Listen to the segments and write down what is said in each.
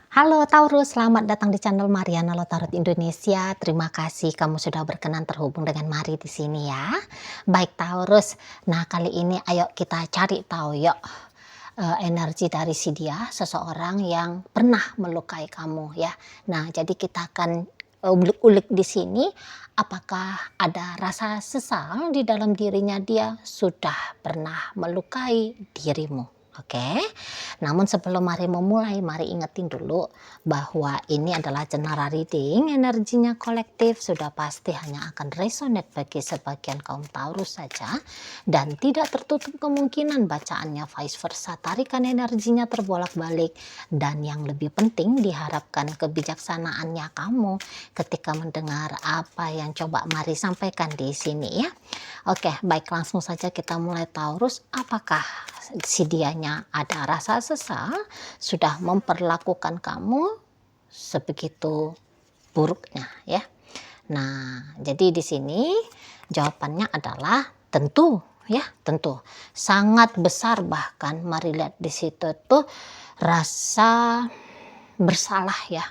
Halo Taurus, selamat datang di channel Mariana Lotarot Indonesia. Terima kasih kamu sudah berkenan terhubung dengan Mari di sini ya. Baik Taurus, nah kali ini ayo kita cari tahu yuk energi dari si dia, seseorang yang pernah melukai kamu ya. Nah, jadi kita akan ulik-ulik di sini apakah ada rasa sesal di dalam dirinya dia sudah pernah melukai dirimu. Oke, namun sebelum mari memulai, mari ingetin dulu bahwa ini adalah general reading, energinya kolektif, sudah pasti hanya akan resonate bagi sebagian kaum Taurus saja, dan tidak tertutup kemungkinan bacaannya vice versa, tarikan energinya terbolak-balik, dan yang lebih penting diharapkan kebijaksanaannya kamu ketika mendengar apa yang coba mari sampaikan di sini ya. Oke, baik langsung saja kita mulai Taurus. Apakah si dianya ada rasa sesal sudah memperlakukan kamu sebegitu buruknya ya? Nah, jadi di sini jawabannya adalah tentu ya, tentu. Sangat besar, bahkan mari lihat di situ tuh rasa bersalah ya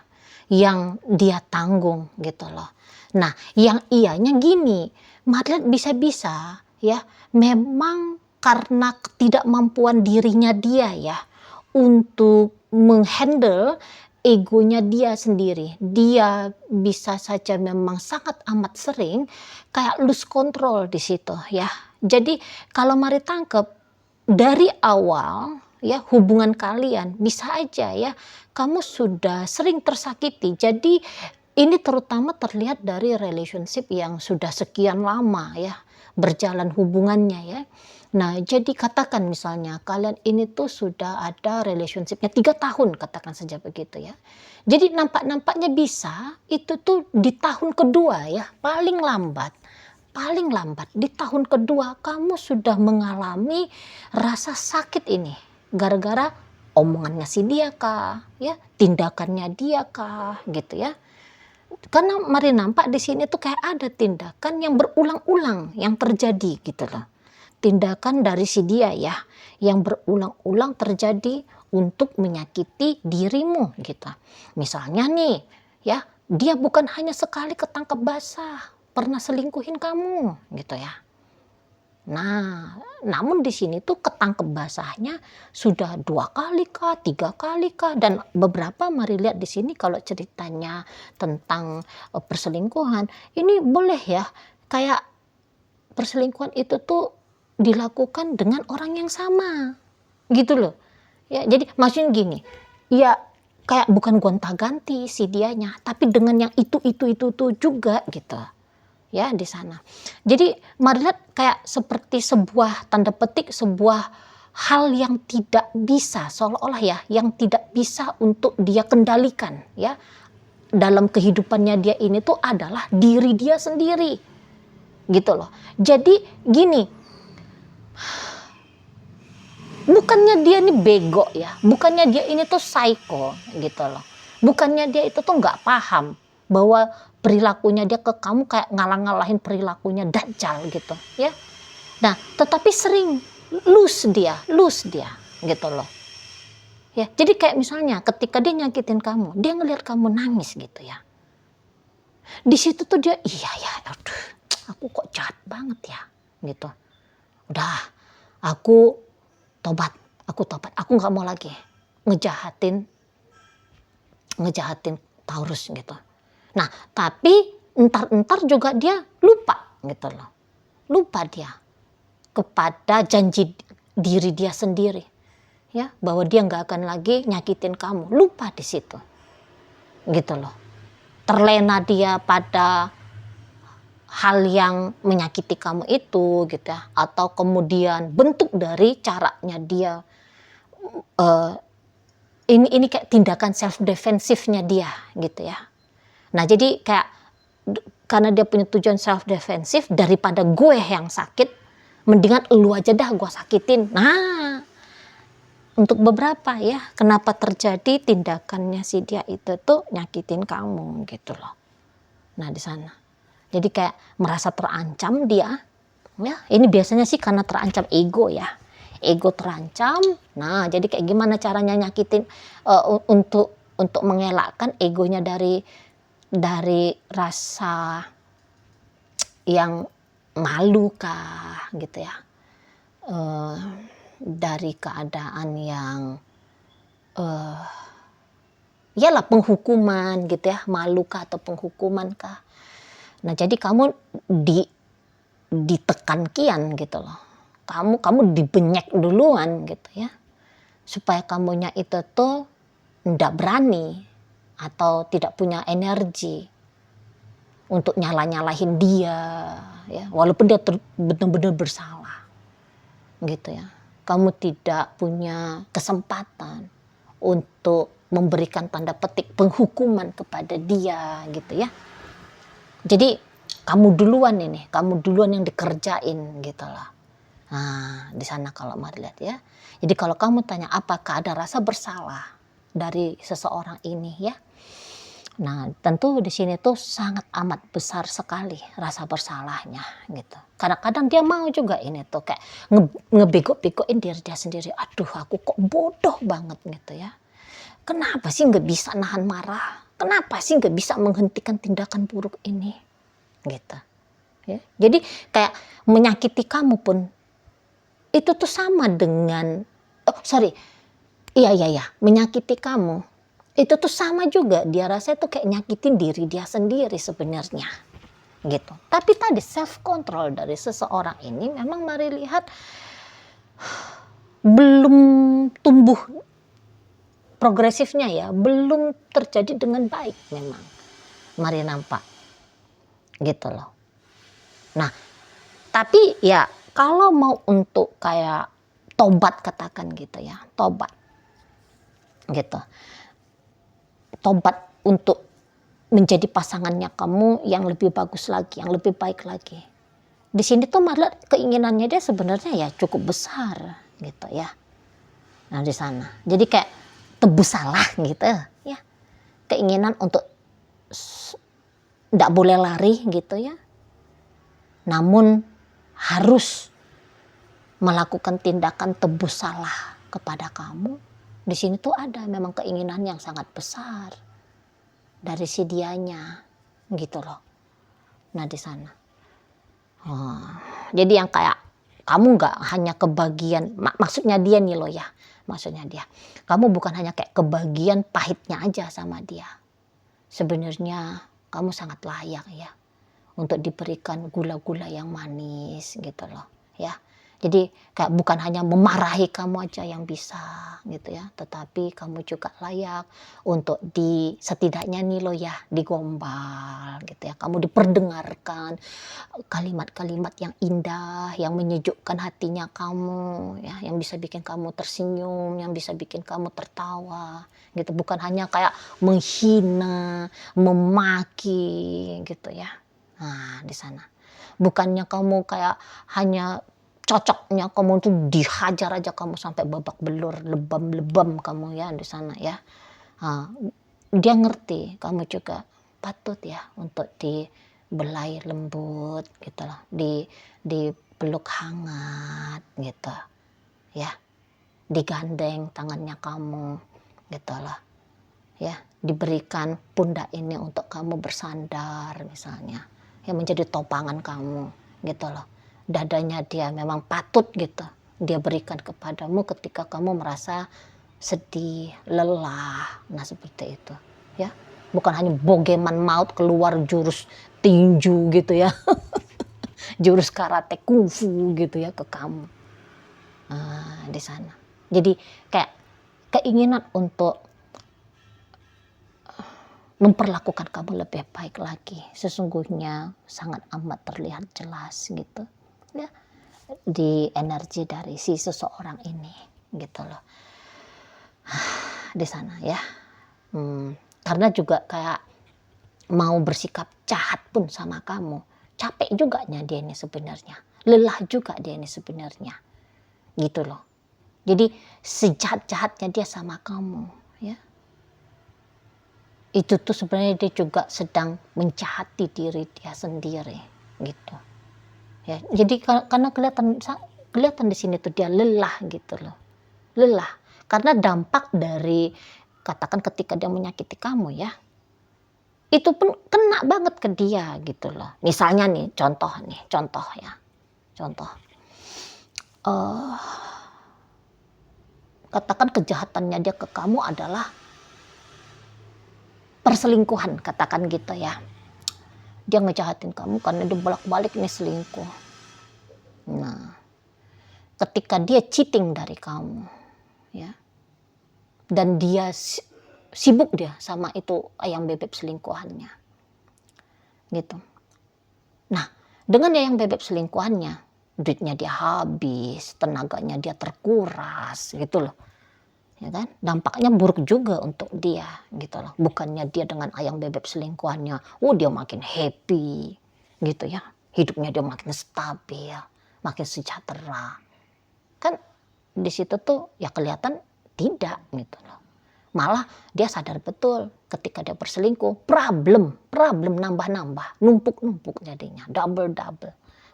yang dia tanggung gitu loh. Nah, yang ianya gini, mari lihat bisa-bisa ya memang karena ketidakmampuan dirinya dia ya untuk menghandle egonya dia sendiri. Dia bisa saja memang sangat amat sering kayak lose control di situ ya. Jadi kalau mari tangkep dari awal ya hubungan kalian bisa aja ya kamu sudah sering tersakiti. Jadi ini terutama terlihat dari relationship yang sudah sekian lama ya berjalan hubungannya ya. Nah, jadi katakan misalnya kalian ini tuh sudah ada relationshipnya 3 tahun, katakan saja begitu ya. Jadi nampak-nampaknya bisa itu tuh di tahun kedua ya, paling lambat di tahun kedua kamu sudah mengalami rasa sakit ini gara-gara omongannya si dia kah, ya, tindakannya dia kah, gitu ya. Karena mari nampak di sini tuh kayak ada tindakan yang berulang-ulang yang terjadi gitu loh. Tindakan dari si dia ya yang berulang-ulang terjadi untuk menyakiti dirimu gitu. Misalnya nih ya, dia bukan hanya sekali ketangkep basah, pernah selingkuhin kamu gitu ya. Nah, namun di sini tuh ketangkep basahnya sudah 2 kali kah, 3 kali kah, dan beberapa mari lihat di sini kalau ceritanya tentang perselingkuhan, ini boleh ya kayak perselingkuhan itu tuh dilakukan dengan orang yang sama, gitu loh. Ya, jadi maksudnya gini, ya kayak bukan gonta-ganti si dianya, tapi dengan yang itu tuh juga gitu. Ya di sana. Jadi mari lihat kayak seperti sebuah tanda petik sebuah hal yang tidak bisa seolah-olah ya yang tidak bisa untuk dia kendalikan ya dalam kehidupannya dia ini tuh adalah diri dia sendiri gitu loh. Jadi gini, bukannya dia ini bego ya, bukannya dia ini tuh psycho gitu loh, bukannya dia itu tuh nggak paham bahwa perilakunya dia ke kamu kayak ngalah-ngalahin perilakunya Dajjal gitu ya. Nah, tetapi sering lose dia gitu loh. Ya, jadi kayak misalnya ketika dia nyakitin kamu, dia ngelihat kamu nangis gitu ya. Di situ tuh dia iya ya, aduh, aku kok jahat banget ya gitu. Udah, aku tobat, aku nggak mau lagi ngejahatin Taurus gitu. Nah, tapi entar juga dia lupa gitu loh. Lupa dia kepada janji diri dia sendiri. Ya, bahwa dia nggak akan lagi nyakitin kamu. Lupa di situ. Gitu loh. Terlena dia pada hal yang menyakiti kamu itu gitu ya. Atau kemudian bentuk dari caranya dia ini kayak tindakan self defensifnya dia gitu ya. Nah, jadi kayak karena dia punya tujuan self defensif, daripada gue yang sakit, mendingan lu aja dah gue sakitin. Nah, untuk beberapa ya, kenapa terjadi tindakannya si dia itu tuh nyakitin kamu gitu loh. Nah, di sana. Jadi kayak merasa terancam dia. Ya, ini biasanya sih karena terancam ego ya. Ego terancam. Nah, jadi kayak gimana caranya nyakitin untuk untuk mengelakkan egonya dari rasa yang malu kah gitu ya, dari keadaan yang iyalah penghukuman gitu ya, malu kah atau penghukuman kah. Nah jadi kamu ditekan kian gitu loh, kamu dibenyek duluan gitu ya, supaya kamunya itu tuh ndak berani atau tidak punya energi untuk nyalahin dia ya, walaupun dia benar-benar bersalah gitu ya. Kamu tidak punya kesempatan untuk memberikan tanda petik penghukuman kepada dia gitu ya. Jadi kamu duluan yang dikerjain gitu loh. Nah di sana kalau mari lihat ya. Jadi kalau kamu tanya apakah ada rasa bersalah dari seseorang ini ya. Nah tentu di sini tuh sangat amat besar sekali rasa bersalahnya gitu. Kadang-kadang dia mau juga ini tuh kayak ngebego-begoin diri dia sendiri. Aduh aku kok bodoh banget gitu ya. Kenapa sih nggak bisa nahan marah? Kenapa sih nggak bisa menghentikan tindakan buruk ini? Gitu. Ya. Jadi kayak menyakiti kamu pun itu tuh sama dengan, menyakiti kamu itu tuh sama juga dia rasa itu kayak nyakitin diri dia sendiri sebenarnya. Gitu. Tapi tadi self control dari seseorang ini memang mari lihat belum tumbuh progresifnya ya, belum terjadi dengan baik memang. Mari nampak. Gitu loh. Nah, tapi ya kalau mau untuk kayak tobat katakan gitu ya, tobat. Gitu. Tobat untuk menjadi pasangannya kamu yang lebih bagus lagi, yang lebih baik lagi. Di sini tuh malah keinginannya dia sebenarnya ya cukup besar gitu ya. Nah di sana. Jadi kayak tebus salah gitu ya. Keinginan untuk nggak boleh lari gitu ya. Namun harus melakukan tindakan tebus salah kepada kamu. Di sini tuh ada memang keinginan yang sangat besar dari si dianya gitu loh. Nah di sana. Jadi yang kayak kamu nggak hanya kebagian, maksudnya dia nih loh ya, maksudnya dia. Kamu bukan hanya kayak kebagian pahitnya aja sama dia. Sebenarnya kamu sangat layak ya untuk diberikan gula-gula yang manis gitu loh ya. Jadi kayak bukan hanya memarahi kamu aja yang bisa gitu ya, tetapi kamu juga layak untuk setidaknya nih loh ya digombal gitu ya. Kamu diperdengarkan kalimat-kalimat yang indah, yang menyejukkan hatinya kamu ya, yang bisa bikin kamu tersenyum, yang bisa bikin kamu tertawa gitu. Bukan hanya kayak menghina, memaki gitu ya. Nah di sana. Bukannya kamu kayak hanya cocoknya kamu tuh dihajar aja kamu sampai babak belur, lebam-lebam kamu ya di sana ya. Nah, dia ngerti kamu juga patut ya untuk dibelai lembut gitu loh, dipeluk hangat gitu ya, digandeng tangannya kamu gitu loh ya, diberikan pundak ini untuk kamu bersandar misalnya yang menjadi topangan kamu gitu loh. Dadanya dia memang patut gitu dia berikan kepadamu ketika kamu merasa sedih, lelah. Nah seperti itu ya. Bukan hanya bogeman maut keluar jurus tinju gitu ya. Jurus karate kungfu gitu ya ke kamu. Nah, di sana. Jadi kayak keinginan untuk memperlakukan kamu lebih baik lagi sesungguhnya sangat amat terlihat jelas gitu ya di energi dari si seseorang ini gitu loh di sana ya. Karena juga kayak mau bersikap jahat pun sama kamu, capek juga dia ini sebenarnya, lelah juga dia ini sebenarnya gitu loh. Jadi sejahat-jahatnya dia sama kamu ya, itu tuh sebenarnya dia juga sedang menjahati diri dia sendiri gitu ya. Jadi karena kelihatan di sini tuh dia lelah gitu loh, lelah karena dampak dari katakan ketika dia menyakiti kamu ya, itu pun kena banget ke dia gitu loh. Misalnya nih, contoh ya. Contoh. Katakan kejahatannya dia ke kamu adalah perselingkuhan, katakan gitu ya. Dia ngejahatin kamu karena dia bolak-balik nih selingkuh. Nah, ketika dia cheating dari kamu, ya, dan dia sibuk dia sama itu ayam bebek selingkuhannya, gitu. Nah, dengan ayam bebek selingkuhannya, duitnya dia habis, tenaganya dia terkuras, gitu loh. Ya kan? Dampaknya buruk juga untuk dia, gitu loh. Bukannya dia dengan ayam bebek selingkuhannya, dia makin happy, gitu ya. Hidupnya dia makin stabil, makin sejahtera. Kan di situ tuh ya kelihatan tidak, gitu loh. Malah dia sadar betul ketika dia berselingkuh, problem nambah-nambah, numpuk-numpuk jadinya, double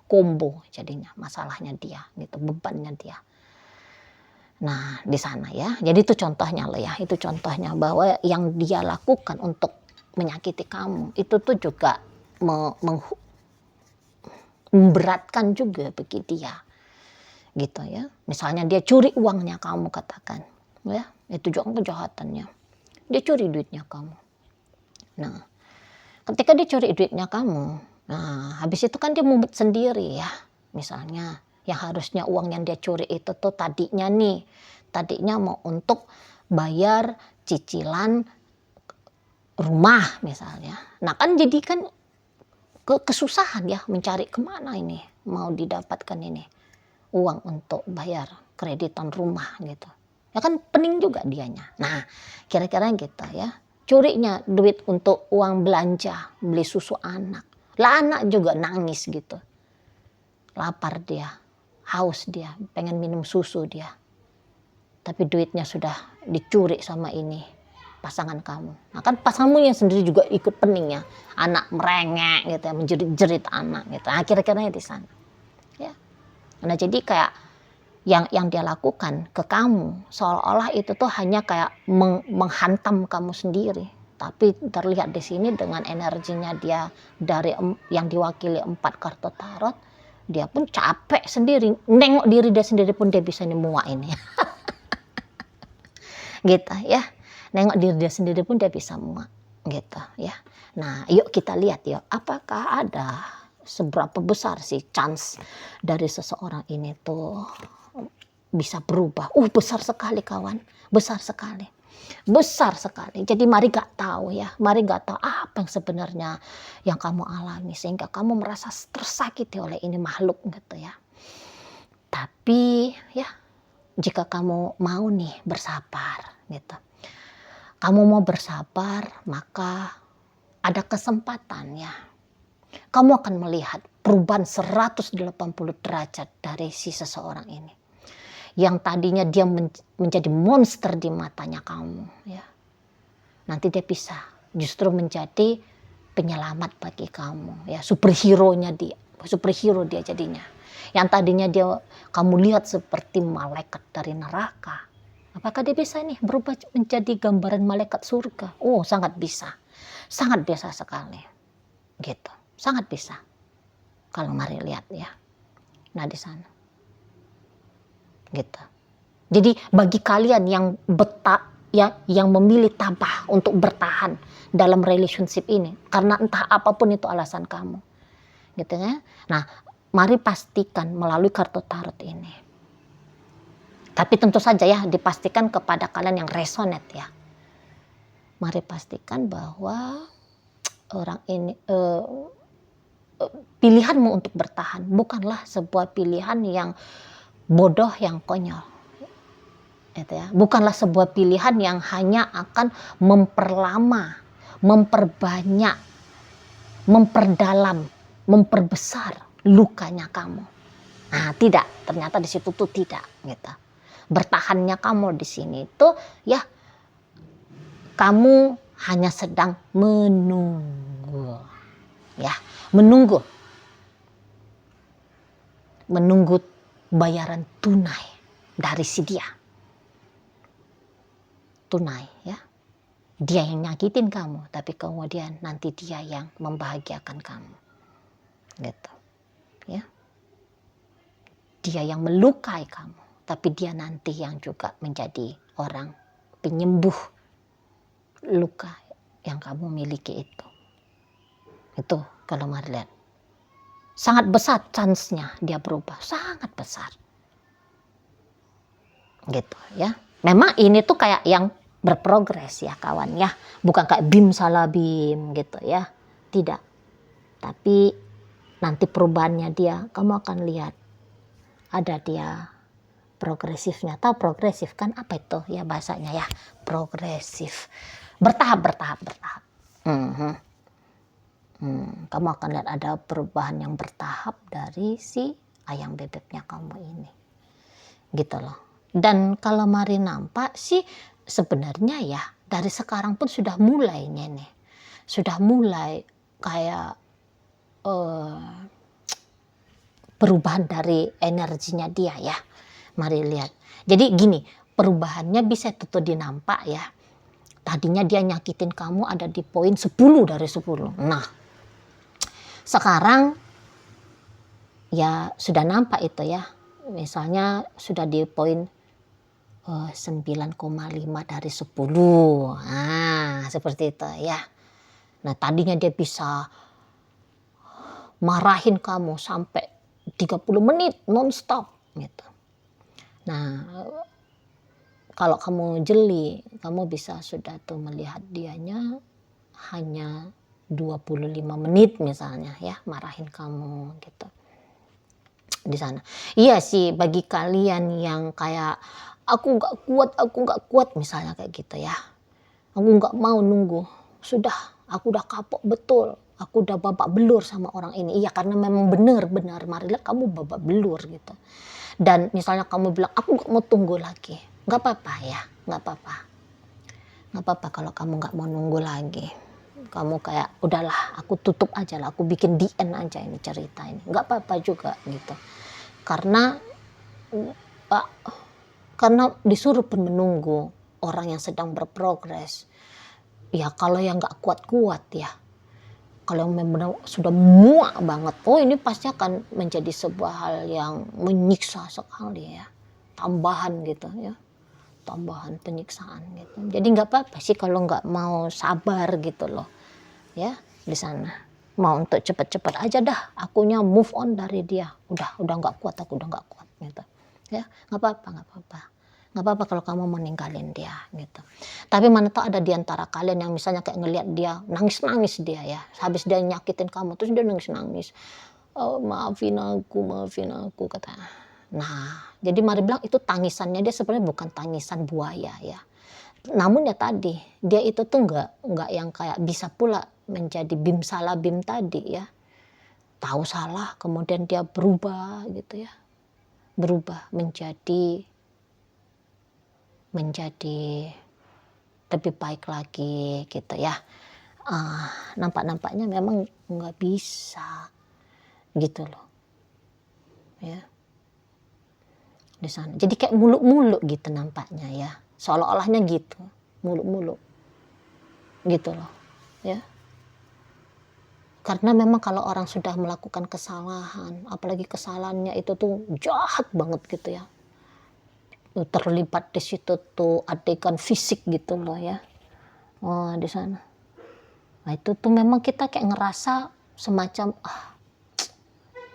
combo jadinya masalahnya dia, gitu, bebannya dia. Nah, di sana ya. Jadi itu contohnya loh ya. Itu contohnya bahwa yang dia lakukan untuk menyakiti kamu itu tuh juga memberatkan juga bagi dia. Gitu ya. Misalnya dia curi uangnya kamu, katakan. Ya, itu juga kejahatannya. Dia curi duitnya kamu. Nah, ketika dia curi duitnya kamu, nah habis itu kan dia mumet sendiri ya. Misalnya yang harusnya uang yang dia curi itu tuh tadinya mau untuk bayar cicilan rumah misalnya. Nah kan jadi kan kesusahan ya mencari kemana ini mau didapatkan ini uang untuk bayar kreditan rumah gitu. Ya kan pening juga dianya. Nah kira-kira gitu ya. Curinya duit untuk uang belanja, beli susu anak. Lah anak juga nangis gitu. Lapar dia, haus dia, pengen minum susu dia. Tapi duitnya sudah dicuri sama ini pasangan kamu. Nah kan pasanganmu yang sendiri juga ikut pening ya. Anak merengek gitu ya, menjerit-jerit anak gitu. Nah kira-kira di sana. Ya. Nah jadi kayak yang dia lakukan ke kamu seolah-olah itu tuh hanya kayak menghantam kamu sendiri, tapi terlihat di sini dengan energinya dia dari yang diwakili 4 kartu tarot, dia pun capek sendiri, nengok diri dia sendiri pun dia bisa muak ini. Gitu ya, nengok diri dia sendiri pun dia bisa muak gitu ya. Nah yuk kita lihat yuk, apakah ada seberapa besar sih chance dari seseorang ini tuh bisa berubah. Besar sekali kawan, besar sekali. Besar sekali. Jadi mari gak tahu ya, mari gak tahu apa yang sebenarnya yang kamu alami sehingga kamu merasa tersakiti oleh ini makhluk gitu ya. Tapi ya jika kamu mau nih bersabar gitu. Kamu mau bersabar, maka ada kesempatan ya. Kamu akan melihat perubahan 180 derajat dari si seseorang ini. Yang tadinya dia menjadi monster di matanya kamu ya. Nanti dia bisa justru menjadi penyelamat bagi kamu ya, superhero dia jadinya. Yang tadinya kamu lihat seperti malaikat dari neraka, apakah dia bisa nih berubah menjadi gambaran malaikat surga? Sangat bisa sekali gitu, sangat bisa kalau mari lihat ya. Nah di sana gitu. Jadi bagi kalian yang yang memilih tabah untuk bertahan dalam relationship ini karena entah apapun itu alasan kamu, gitu ya. Nah, mari pastikan melalui kartu tarot ini. Tapi tentu saja ya dipastikan kepada kalian yang resonate ya. Mari pastikan bahwa orang ini pilihanmu untuk bertahan bukanlah sebuah pilihan yang bodoh, yang konyol. Itu ya. Bukanlah sebuah pilihan yang hanya akan memperlama, memperbanyak, memperdalam, memperbesar lukanya kamu. Nah, tidak, ternyata di situ tuh tidak gitu. Bertahannya kamu di sini itu ya kamu hanya sedang menunggu. Ya, menunggu bayaran tunai dari si dia. Tunai ya. Dia yang nyakitin kamu, tapi kemudian nanti dia yang membahagiakan kamu. Gitu. Ya. Dia yang melukai kamu, tapi dia nanti yang juga menjadi orang penyembuh luka yang kamu miliki itu. Itu kalau Mari lihat. Sangat besar chance-nya dia berubah, sangat besar. Gitu ya. Memang ini tuh kayak yang berprogres ya kawan ya. Bukan kayak bim salah bim gitu ya. Tidak. Tapi nanti perubahannya dia, kamu akan lihat. Ada dia progresifnya. Tahu progresif kan apa itu ya bahasanya ya? Progresif. Bertahap. Kamu akan lihat ada perubahan yang bertahap dari si ayam bebeknya kamu ini. Gitu loh. Dan kalau Mari nampak sih sebenarnya ya dari sekarang pun sudah mulai nih. Sudah mulai kayak perubahan dari energinya dia ya. Mari lihat. Jadi gini, perubahannya bisa tuh dinampak ya. Tadinya dia nyakitin kamu ada di poin 10 dari 10. Nah, sekarang ya sudah nampak itu ya. Misalnya sudah di poin 9,5 dari 10. Nah, seperti itu ya. Nah, tadinya dia bisa marahin kamu sampai 30 menit non-stop gitu. Nah, kalau kamu jeli, kamu bisa sudah tuh melihat dianya hanya 25 menit misalnya ya, marahin kamu gitu. Di sana. Iya sih, bagi kalian yang kayak aku nggak kuat misalnya kayak gitu ya. Aku nggak mau nunggu. Sudah, aku udah kapok betul. Aku udah babak belur sama orang ini. Iya, karena memang benar-benar Marilah kamu babak belur gitu. Dan misalnya kamu bilang, aku nggak mau tunggu lagi. Nggak apa-apa ya, nggak apa-apa. Nggak apa-apa kalau kamu nggak mau nunggu lagi. Kamu kayak, udahlah, aku tutup aja lah. Aku bikin the end aja ini cerita ini. Nggak apa-apa juga gitu. Karena disuruh pun menunggu orang yang sedang berprogres. Ya kalau yang nggak kuat-kuat ya. Kalau memang sudah muak banget, oh ini pasti akan menjadi sebuah hal yang menyiksa sekali ya. Tambahan gitu ya. Tambahan penyiksaan gitu. Jadi nggak apa-apa sih kalau nggak mau sabar gitu loh. Ya, di sana. Mau untuk cepet-cepet aja dah, akunya move on dari dia. Udah nggak kuat, aku udah nggak kuat gitu. Ya, nggak apa-apa. Nggak apa-apa kalau kamu mau ninggalin dia gitu. Tapi mana tahu ada di antara kalian yang misalnya kayak ngelihat dia nangis-nangis dia ya. Habis dia nyakitin kamu terus dia nangis-nangis. Oh, maafin aku kata. Nah, jadi Mari bilang itu tangisannya dia sebenarnya bukan tangisan buaya ya. Namun ya tadi, dia itu tuh nggak yang kayak bisa pula menjadi bim salah bim tadi ya. Tahu salah, kemudian dia berubah gitu ya. Berubah menjadi lebih baik lagi gitu ya. Nampak-nampaknya memang nggak bisa gitu loh. Ya. Di sana. Jadi kayak muluk-muluk gitu nampaknya ya. Seolah-olahnya gitu, muluk-muluk. Gitu loh. Ya. Karena memang kalau orang sudah melakukan kesalahan, apalagi kesalahannya itu tuh jahat banget gitu ya. Terlibat di situ tuh adegan fisik gitu loh ya. Oh, di sana. Nah, itu tuh memang kita kayak ngerasa semacam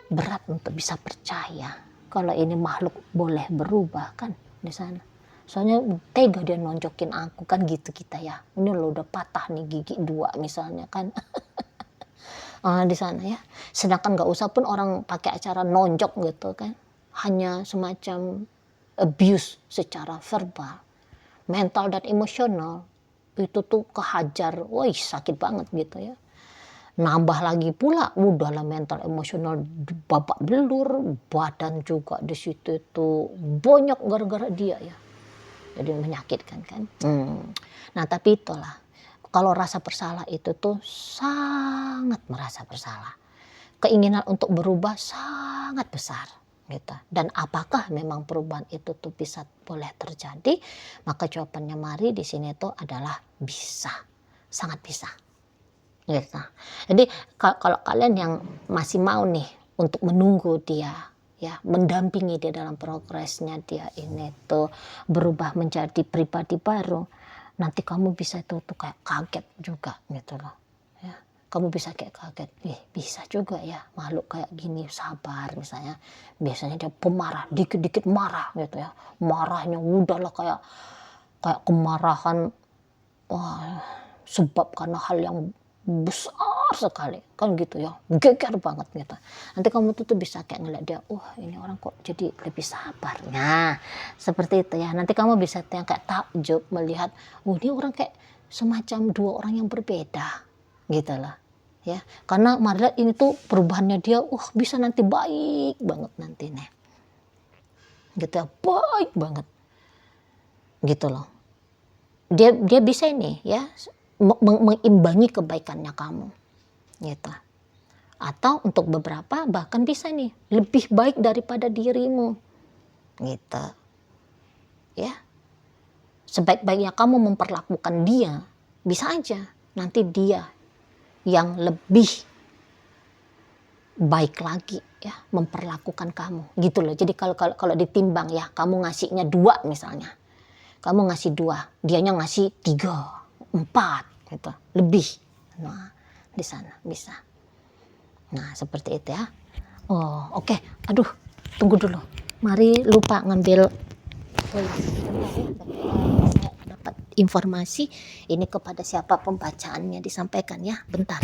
berat untuk bisa percaya kalau ini makhluk boleh berubah kan di sana. Soalnya tega dia nonjokin aku kan gitu kita ya. Ini lo udah patah nih gigi 2 misalnya kan. Di sana ya. Sedangkan nggak usah pun orang pakai acara nonjok gitu kan. Hanya semacam abuse secara verbal, mental dan emosional itu tuh kehajar, wih sakit banget gitu ya. Nambah lagi pula, udahlah mental emosional babak belur, badan juga di situ tuh bonyok gara-gara dia ya. Jadi menyakitkan kan. Nah tapi itulah, kalau rasa bersalah itu tuh sangat merasa bersalah. Keinginan untuk berubah sangat besar gitu. Dan apakah memang perubahan itu tuh bisa boleh terjadi? Maka jawabannya Mari di sini tuh adalah bisa, sangat bisa. Gitu. Jadi kalau kalian yang masih mau nih untuk menunggu dia, ya, mendampingi dia dalam progresnya dia ini tuh berubah menjadi pribadi baru, nanti kamu bisa tuh kayak kaget juga gitu loh. Ya. Kamu bisa kayak kaget, bisa juga ya makhluk kayak gini sabar misalnya. Biasanya dia pemarah, dikit-dikit marah gitu ya. Marahnya udahlah kayak kemarahan, wah, sebab karena hal yang besar sekali kan gitu ya, geger banget gitu. Nanti kamu tuh bisa kayak ngeliat dia, ini orang kok jadi lebih sabar. Nah seperti itu ya, nanti kamu bisa kayak takjub melihat, ini orang kayak semacam dua orang yang berbeda gitu lah ya, karena Maria ini tuh perubahannya dia bisa nanti baik banget nanti nih gitu ya, baik banget gitu loh. Dia bisa ini ya mengimbangi kebaikannya kamu gitu. Atau untuk beberapa bahkan bisa nih lebih baik daripada dirimu gitu ya. Sebaik-baiknya kamu memperlakukan dia, bisa aja nanti dia yang lebih baik lagi ya memperlakukan kamu gitu loh. Jadi kalau ditimbang ya, kamu ngasihnya 2 misalnya, kamu ngasih 2, dianya ngasih 3, 4 gitu, lebih. Nah di sana bisa. Nah seperti itu ya. Oke. Aduh, tunggu dulu, Mari lupa ngambil saya dapat informasi ini kepada siapa pembacaannya disampaikan ya, bentar.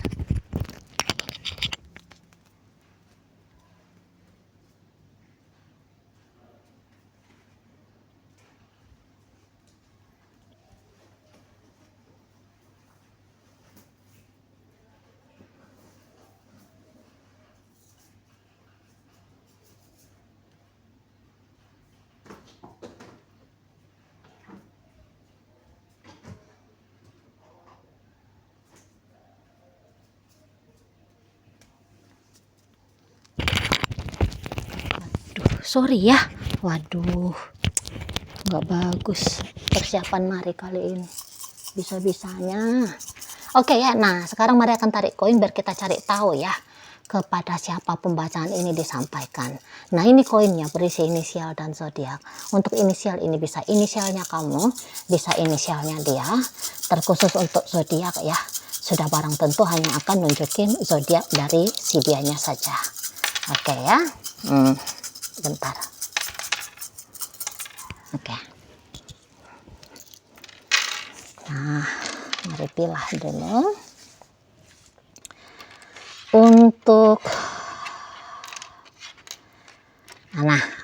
Sorry ya, waduh, nggak bagus persiapan Mari kali ini, bisa-bisanya. Oke ya, nah sekarang Mari akan tarik koin biar kita cari tahu ya kepada siapa pembacaan ini disampaikan. Nah ini koinnya berisi inisial dan zodiak. Untuk inisial ini bisa inisialnya kamu, bisa inisialnya dia. Terkhusus untuk zodiak ya, sudah barang tentu hanya akan nunjukin zodiak dari si dianya saja. Oke ya. Bentar. Oke. Nah, Mari pilih dulu. Untuk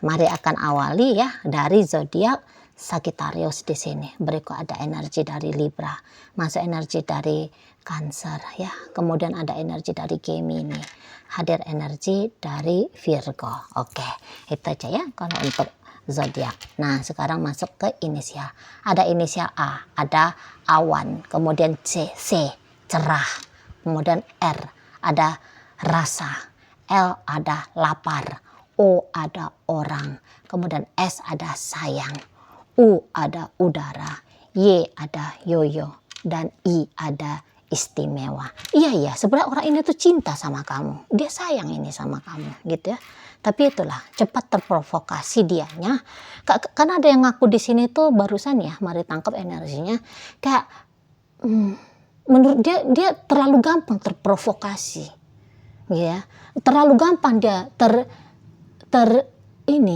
Mari akan awali ya dari zodiak Sagittarius di sini. Berikut ada energi dari Libra, masuk energi dari Cancer ya. Kemudian ada energi dari Gemini, hadir energi dari Virgo. Oke, itu aja ya kalau untuk zodiak. Nah, sekarang masuk ke inisial. Ada inisial A, ada awan, kemudian C cerah, kemudian R ada rasa, L ada lapar, O ada orang, kemudian S ada sayang, U ada udara, Y ada yoyo, dan I ada istimewa. Iya, sebenarnya orang ini tuh cinta sama kamu, dia sayang ini sama kamu gitu ya. Tapi itulah cepat terprovokasi dianya. Karena ada yang ngaku di sini tuh barusan ya, Mari tangkap energinya kayak menurut dia terlalu gampang terprovokasi, ya, terlalu gampang dia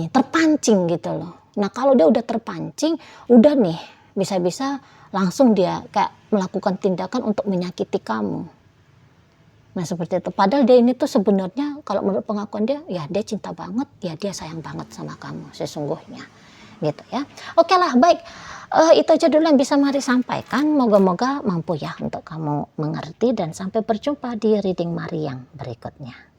terpancing gitu loh. Nah kalau dia udah terpancing, udah nih bisa-bisa langsung dia kayak melakukan tindakan untuk menyakiti kamu. Nah seperti itu. Padahal dia ini tuh sebenarnya kalau menurut pengakuan dia, ya dia cinta banget, ya dia sayang banget sama kamu sesungguhnya, gitu ya. Oke lah, baik. Itu aja dulu yang bisa Mari sampaikan. Moga-moga mampu ya untuk kamu mengerti, dan sampai berjumpa di reading Mari yang berikutnya.